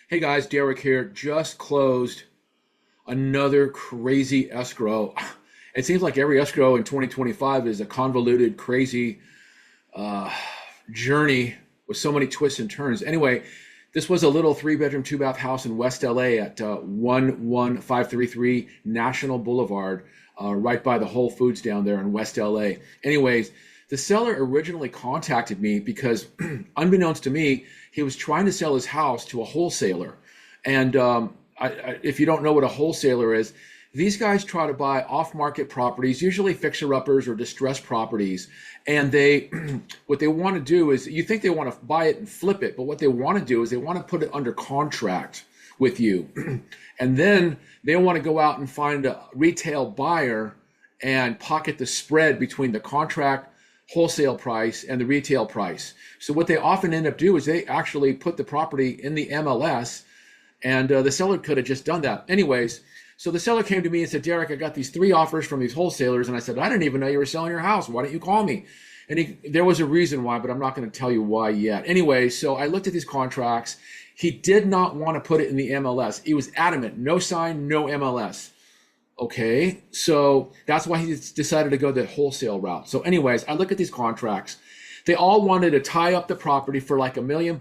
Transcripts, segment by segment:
Hey guys, Derek here. Just closed another crazy escrow. It seems like every escrow in 2025 is a convoluted, crazy uh, journey with so many twists and turns. Anyway, this was a little three-bedroom, two-bath house in West LA at 11533 National Boulevard, right by the Whole Foods down there in West LA. Anyways, the seller originally contacted me because, unbeknownst to me, he was trying to sell his house to a wholesaler. And if you don't know what a wholesaler is, these guys try to buy off-market properties, usually fixer-uppers or distressed properties, and they what they want to do is you think they want to buy it and flip it, but what they want to do is they want to put it under contract with you, and then they want to go out and find a retail buyer and pocket the spread between the contract wholesale price and the retail price. So what they often end up doing is they actually put the property in the MLS, and the seller could have just done that. Anyways, so the seller came to me and said, Derek, I got these three offers from these wholesalers. And I said, I didn't even know you were selling your house. Why don't you call me? And there was a reason why, but I'm not going to tell you why yet. Anyway, so I looked at these contracts. He did not want to put it in the MLS. He was adamant, no sign, no MLS. Okay, so that's why he decided to go the wholesale route. So anyways, I look at these contracts. They all wanted to tie up the property for like $1 million.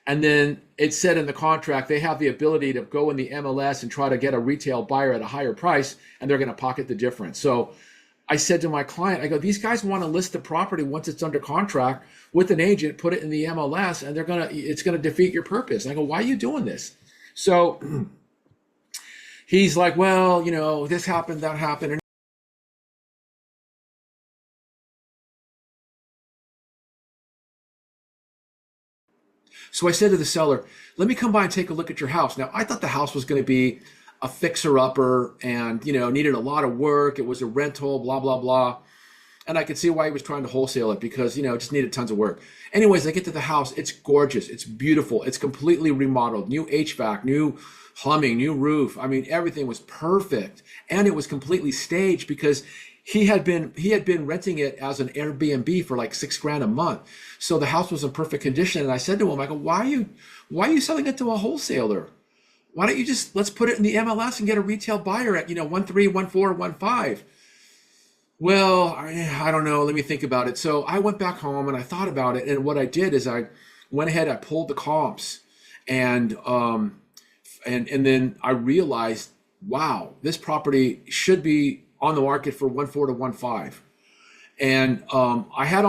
And then it said in the contract, they have the ability to go in the MLS and try to get a retail buyer at a higher price, and they're going to pocket the difference. So I said to my client, I go, these guys want to list the property once it's under contract with an agent, put it in the MLS, and it's going to defeat your purpose. And I go, why are you doing this? So he's like, well, this happened, that happened. So I said to the seller, let me come by and take a look at your house. Now, I thought the house was going to be a fixer-upper and, needed a lot of work. It was a rental, blah, blah, blah. And I could see why he was trying to wholesale it because, it just needed tons of work. Anyways, I get to the house. It's gorgeous. It's beautiful. It's completely remodeled. New HVAC, new plumbing, new roof. I mean, everything was perfect. And it was completely staged because he had been renting it as an Airbnb for like $6,000 a month. So the house was in perfect condition. And I said to him, I go, why are you selling it to a wholesaler? Why don't you let's put it in the MLS and get a retail buyer at, 1.3, 1.4, 1.5. Well, I don't know. Let me think about it. So I went back home and I thought about it. And what I did is I went ahead, I pulled the comps and then I realized, wow, this property should be on the market for 1.4 to 1.5. And I got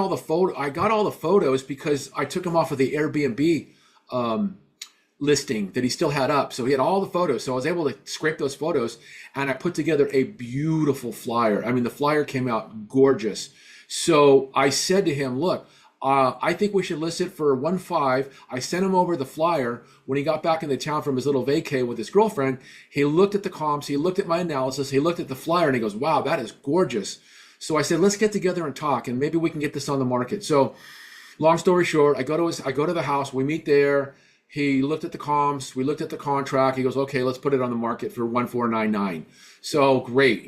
all the photos because I took them off of the Airbnb listing that he still had up. So he had all the photos. So I was able to scrape those photos and I put together a beautiful flyer. I mean, the flyer came out gorgeous. So I said to him, look, I think we should list it for 1.5. I sent him over the flyer. When he got back in the town from his little vacay with his girlfriend, he looked at the comps, he looked at my analysis, he looked at the flyer and he goes, wow, that is gorgeous. So I said, let's get together and talk and maybe we can get this on the market. So long story short, I go to the house, we meet there. He looked at the comps, we looked at the contract. He goes, okay, let's put it on the market for 1.499. So great,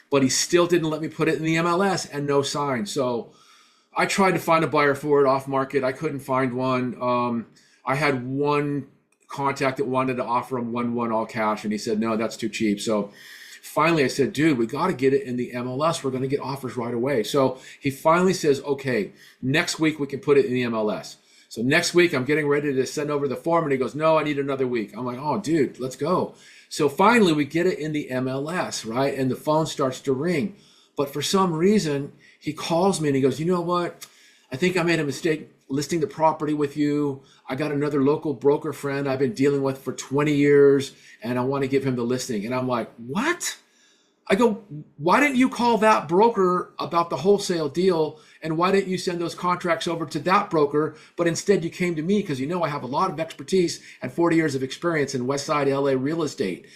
but he still didn't let me put it in the MLS and no sign. So I tried to find a buyer for it off market. I couldn't find one. I had one contact that wanted to offer him 1.1 all cash, and he said, no, that's too cheap. So finally I said, dude, we got to get it in the MLS. We're going to get offers right away. So he finally says, okay, next week we can put it in the MLS. So next week I'm getting ready to send over the form, and he goes, no, I need another week. I'm like, oh, dude, let's go. So finally we get it in the MLS, right? And the phone starts to ring. But for some reason, he calls me and he goes, you know what? I think I made a mistake listing the property with you. I got another local broker friend I've been dealing with for 20 years, and I want to give him the listing. And I'm like, what? I go, why didn't you call that broker about the wholesale deal? And why didn't you send those contracts over to that broker? But instead you came to me because I have a lot of expertise and 40 years of experience in Westside LA real estate.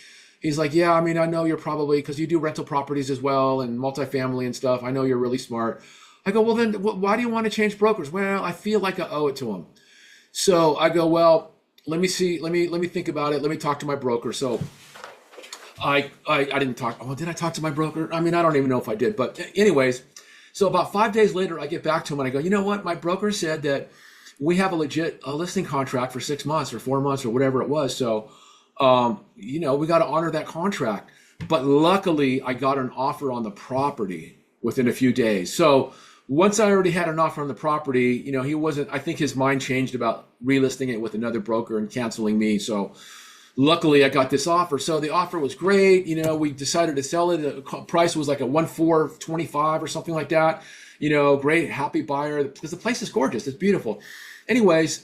He's like, yeah, I mean, I know you're probably, because you do rental properties as well and multifamily and stuff. I know you're really smart. I go, well, then why do you want to change brokers? Well, I feel like I owe it to him. So I go, well, let me see. Let me think about it. Let me talk to my broker. So I didn't talk. Oh, did I talk to my broker? I mean, I don't even know if I did. But anyways, so about 5 days later, I get back to him and I go, you know what? My broker said that we have a legit listing contract for 6 months or 4 months or whatever it was. So, we got to honor that contract. But luckily, I got an offer on the property within a few days. So once I already had an offer on the property, he wasn't, I think his mind changed about relisting it with another broker and canceling me. So luckily I got this offer. So the offer was great. We decided to sell it. The price was like a 1,425 or something like that. Great, happy buyer, because the place is gorgeous. It's beautiful. Anyways,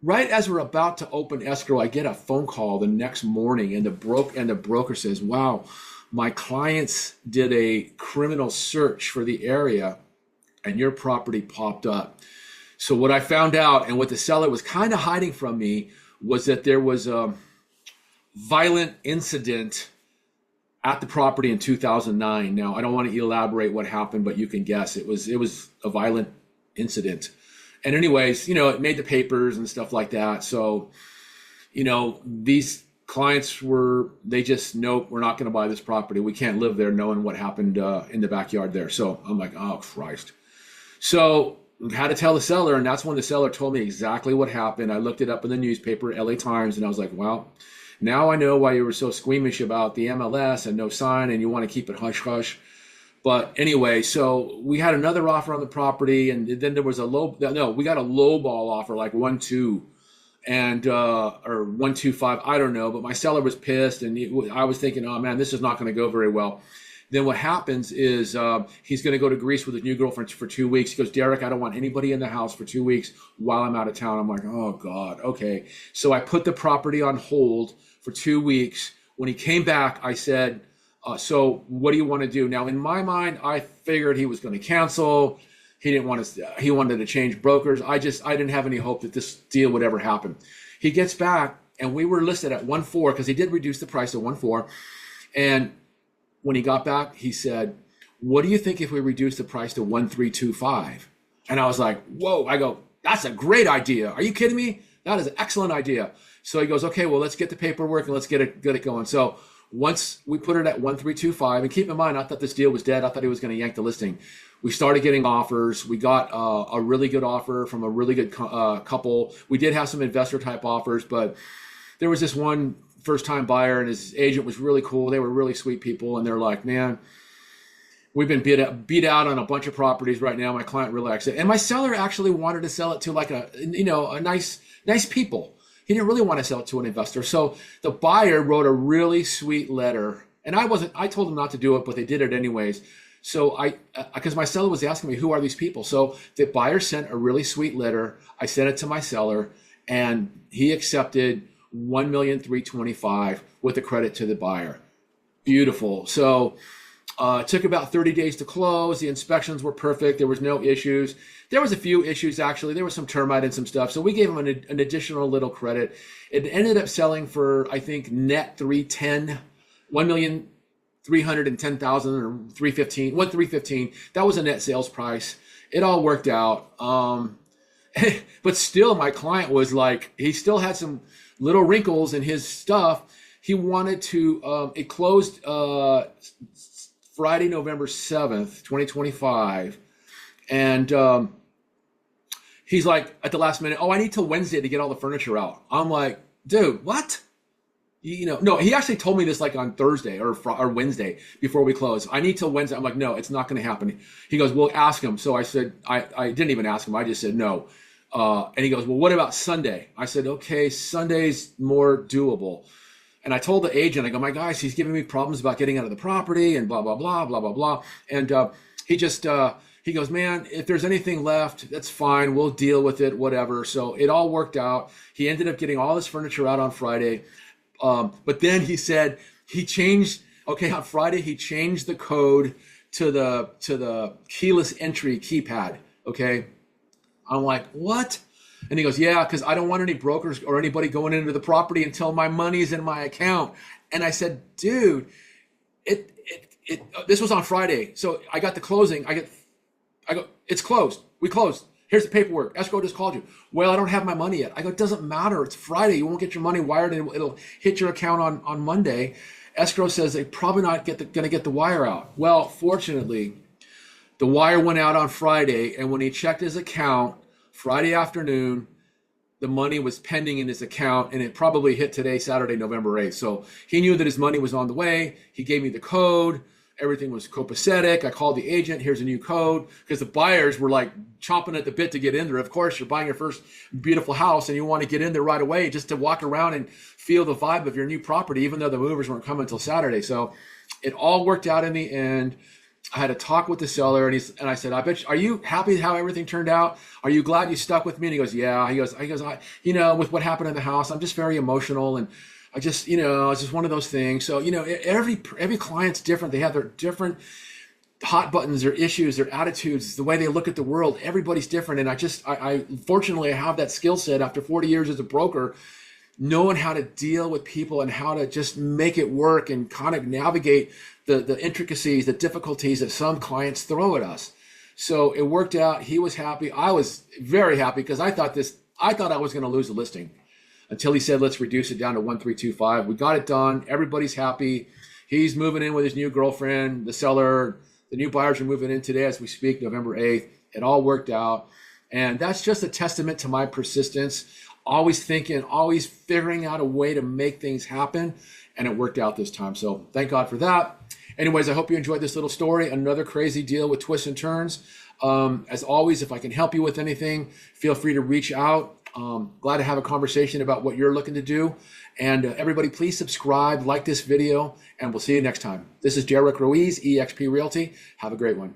right as we're about to open escrow, I get a phone call the next morning, and the broker says, "Wow, my clients did a criminal search for the area, and your property popped up." So what I found out, and what the seller was kind of hiding from me, was that there was a violent incident at the property in 2009. Now, I don't want to elaborate what happened, but you can guess. It was a violent incident. And anyways, it made the papers and stuff like that. So, these clients they just, nope, we're not going to buy this property. We can't live there knowing what happened in the backyard there. So I'm like, oh, Christ. So I had to tell the seller, and that's when the seller told me exactly what happened. I looked it up in the newspaper, LA Times, and I was like, well, now I know why you were so squeamish about the MLS and no sign, and you want to keep it hush-hush. But anyway, so we had another offer on the property, and then there was we got a low ball offer, like 1.2 and or 1.25, I don't know. But my seller was pissed, and I was thinking, oh man, this is not going to go very well. Then what happens is he's going to go to Greece with his new girlfriend for 2 weeks. He goes, Derek, I don't want anybody in the house for 2 weeks while I'm out of town. I'm like, oh God, okay. So I put the property on hold for 2 weeks. When he came back, I said, so what do you want to do? Now, in my mind, I figured he was going to cancel. He wanted to change brokers. I didn't have any hope that this deal would ever happen. He gets back, and we were listed at 1.4 because he did reduce the price to 1.4. And when he got back, he said, what do you think if we reduce the price to 1.325? And I was like, whoa. I go, that's a great idea. Are you kidding me? That is an excellent idea. So he goes, okay, well, let's get the paperwork and let's get it going. So once we put it at 1.325, and keep in mind, I thought this deal was dead. I thought he was going to yank the listing. We started getting offers. We got a really good offer from a really good couple. We did have some investor type offers, but there was this one first time buyer, and his agent was really cool. They were really sweet people, and they're like, man, we've been beat out on a bunch of properties right now. My client really likes it. And my seller actually wanted to sell it to like a nice people. He didn't really want to sell it to an investor. So the buyer wrote a really sweet letter, and I told him not to do it, but they did it anyways. So because my seller was asking me, who are these people? So the buyer sent a really sweet letter. I sent it to my seller, and he accepted $1,325,000 with the credit to the buyer. Beautiful. So it took about 30 days to close. The inspections were perfect. There was no issues. There was a few issues, actually. There was some termite and some stuff. So we gave him an additional little credit. It ended up selling for, I think, net 310, 1,310,000 or 315, 1,315. That was a net sales price. It all worked out. But still, my client was like, he still had some little wrinkles in his stuff. He wanted to, it closed Friday, November 7th, 2025. And he's like, at the last minute, oh, I need till Wednesday to get all the furniture out. I'm like, dude, what? No, he actually told me this like on Thursday or Wednesday before we close. I need till Wednesday. I'm like, no, it's not going to happen. He goes, well, ask him. So I said, I didn't even ask him. I just said no. And he goes, well, what about Sunday? I said, okay, Sunday's more doable. And I told the agent, I go, my guys, he's giving me problems about getting out of the property and blah, blah, blah, blah, blah, blah. And he goes, man, if there's anything left, that's fine. We'll deal with it, whatever. So it all worked out. He ended up getting all his furniture out on Friday. But then he said on Friday, he changed the code to the keyless entry keypad. Okay. I'm like, what? And he goes, yeah, because I don't want any brokers or anybody going into the property until my money's in my account. And I said, dude, this was on Friday. So I got the closing. I go, it's closed. We closed. Here's the paperwork. Escrow just called you. Well, I don't have my money yet. I go, it doesn't matter. It's Friday. You won't get your money wired, and it'll hit your account on Monday. Escrow says they probably not going to get the wire out. Well, fortunately, the wire went out on Friday, and when he checked his account, Friday afternoon, the money was pending in his account, and it probably hit today, Saturday, November 8th. So he knew that his money was on the way. He gave me the code. Everything was copacetic. I called the agent. Here's a new code, because the buyers were like chomping at the bit to get in there. Of course, you're buying your first beautiful house and you want to get in there right away just to walk around and feel the vibe of your new property, even though the movers weren't coming until Saturday. So it all worked out in the end. I had a talk with the seller, and I said, are you happy how everything turned out? Are you glad you stuck with me? And he goes, yeah. He goes, with what happened in the house, I'm just very emotional, and I just, it's just one of those things. So, every client's different. They have their different hot buttons, their issues, their attitudes, the way they look at the world. Everybody's different. And I fortunately, I have that skill set after 40 years as a broker, knowing how to deal with people and how to just make it work and kind of navigate the intricacies, the difficulties that some clients throw at us. So it worked out. He was happy. I was very happy, because I thought I was going to lose the listing, until he said, let's reduce it down to 1,325. We got it done. Everybody's happy. He's moving in with his new girlfriend, the seller. The new buyers are moving in today as we speak, November 8th. It all worked out. And that's just a testament to my persistence, always thinking, always figuring out a way to make things happen. And it worked out this time. So thank God for that. Anyways, I hope you enjoyed this little story. Another crazy deal with twists and turns. As always, if I can help you with anything, feel free to reach out. Glad to have a conversation about what you're looking to do. And everybody, please subscribe, like this video, and we'll see you next time. This is Derek Ruiz, eXp Realty. Have a great one.